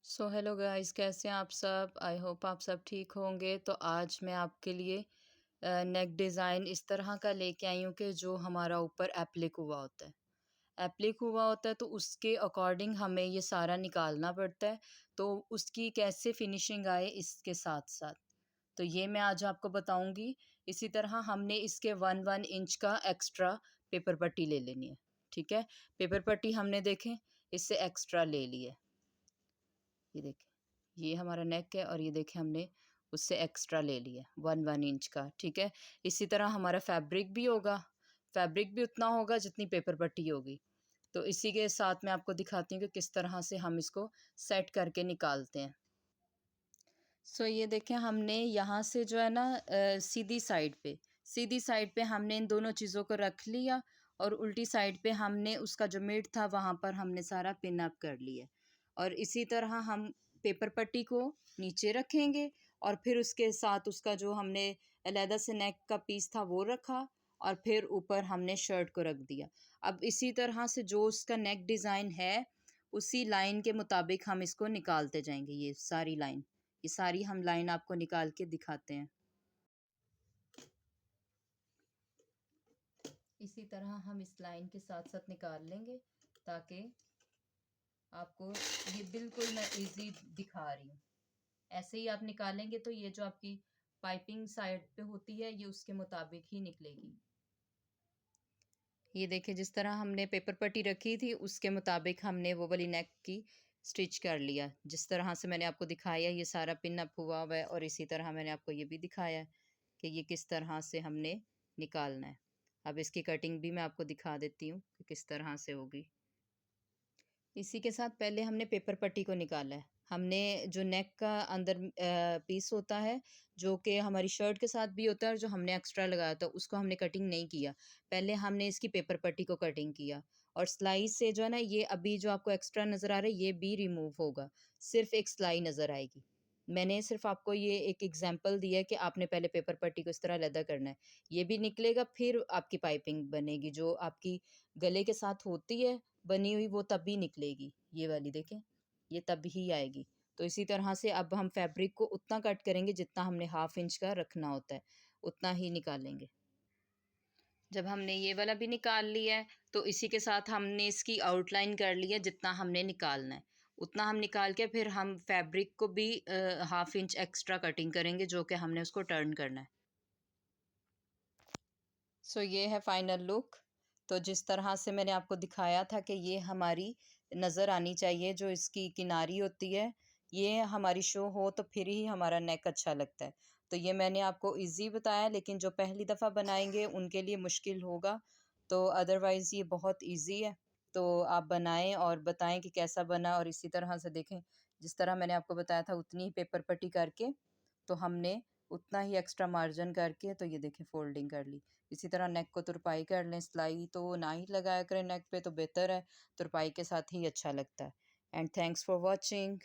So hello guys, कैसे हैं आप सब। आई होप आप सब ठीक होंगे। तो आज मैं आपके लिए नेक डिज़ाइन इस तरह का लेके आई हूँ कि जो हमारा ऊपर एप्लिक हुआ होता है। एप्लिक हुआ होता है तो उसके अकॉर्डिंग हमें ये सारा निकालना पड़ता है। तो उसकी कैसे फिनिशिंग आए इसके साथ साथ तो ये मैं आज आपको बताऊंगी। इसी तरह हमने इसके 1-1 इंच का एक्स्ट्रा पेपर पट्टी ले लेनी है। ठीक है, पेपर पट्टी हमने देखें इससे एक्स्ट्रा ले ली है। ये देखें, ये हमारा नेक है और ये देखें हमने उससे एक्स्ट्रा ले लिया 1-1 इंच का। ठीक है, इसी तरह हमारा फैब्रिक भी होगा, फैब्रिक भी उतना होगा जितनी पेपर पट्टी होगी। तो इसी के साथ मैं आपको दिखाती हूँ कि किस तरह से हम इसको सेट करके निकालते हैं। सो ये देखें, हमने यहाँ से जो है ना सीधी साइड पे हमने इन दोनों चीज़ों को रख लिया और उल्टी साइड पे हमने उसका जो मिड था वहाँ पर हमने सारा पिन अप कर लिया। और इसी तरह हम पेपर पट्टी को नीचे रखेंगे और फिर उसके साथ उसका जो हमने अलहदा से नेक का पीस था वो रखा और फिर ऊपर हमने शर्ट को रख दिया। अब इसी तरह से जो उसका नेक डिज़ाइन है उसी लाइन के मुताबिक हम इसको निकालते जाएंगे। ये सारी हम लाइन आपको निकाल के दिखाते हैं। इसी तरह हम इस लाइन के साथ साथ निकाल लेंगे ताकि आपको ये बिल्कुल मैं इजी दिखा रही हूँ। ऐसे ही आप निकालेंगे तो ये जो आपकी पाइपिंग साइड पे होती है ये उसके मुताबिक ही निकलेगी। ये देखिए, जिस तरह हमने पेपर पट्टी रखी थी उसके मुताबिक हमने वो वाली नेक की स्टिच कर लिया। जिस तरह से मैंने आपको दिखाया ये सारा पिन अप हुआ हुआ है और इसी तरह मैंने आपको ये भी दिखाया है कि ये किस तरह से हमने निकालना है। अब इसकी कटिंग भी मैं आपको दिखा देती हूँ कि किस तरह से होगी। इसी के साथ पहले हमने पेपर पट्टी को निकाला है। हमने जो नेक का अंदर पीस होता है जो कि हमारी शर्ट के साथ भी होता है और जो हमने एक्स्ट्रा लगाया था उसको हमने कटिंग नहीं किया। पहले हमने इसकी पेपर पट्टी को कटिंग किया और सिलाई से जो है ना ये अभी जो आपको एक्स्ट्रा नज़र आ रहा है ये भी रिमूव होगा। सिर्फ एक सिलाई नज़र आएगी। मैंने सिर्फ आपको ये एक एग्जांपल दिया है कि आपने पहले पेपर पट्टी को इस तरह अलग करना है। ये भी निकलेगा, फिर आपकी पाइपिंग बनेगी जो आपकी गले के साथ होती है बनी हुई, वो तब भी निकलेगी। ये वाली देखें, ये तब ही आएगी। तो इसी तरह से अब हम फैब्रिक को उतना कट करेंगे जितना हमने 1/2 इंच का रखना होता है, उतना ही निकालेंगे। जब हमने ये वाला भी निकाल लिया है तो इसी के साथ हमने इसकी आउटलाइन कर लिया। जितना हमने निकालना है उतना हम निकाल के फिर हम फैब्रिक को भी 1/2 इंच एक्स्ट्रा कटिंग करेंगे जो कि हमने उसको टर्न करना है। सो ये है फाइनल लुक। तो जिस तरह से मैंने आपको दिखाया था कि ये हमारी नज़र आनी चाहिए, जो इसकी किनारी होती है ये हमारी शो हो तो फिर ही हमारा नेक अच्छा लगता है। तो ये मैंने आपको इजी बताया, लेकिन जो पहली दफ़ा बनाएंगे उनके लिए मुश्किल होगा। तो अदरवाइज़ ये बहुत इजी है। तो आप बनाएं और बताएं कि कैसा बना। और इसी तरह से देखें, जिस तरह मैंने आपको बताया था उतनी ही पेपर पट्टी करके तो हमने उतना ही एक्स्ट्रा मार्जिन करके तो ये देखें फोल्डिंग कर ली। इसी तरह नेक को तुरपाई कर लें। सिलाई तो ना ही लगाया करें नेक पे तो बेहतर है, तुरपाई के साथ ही अच्छा लगता है। And thanks for watching.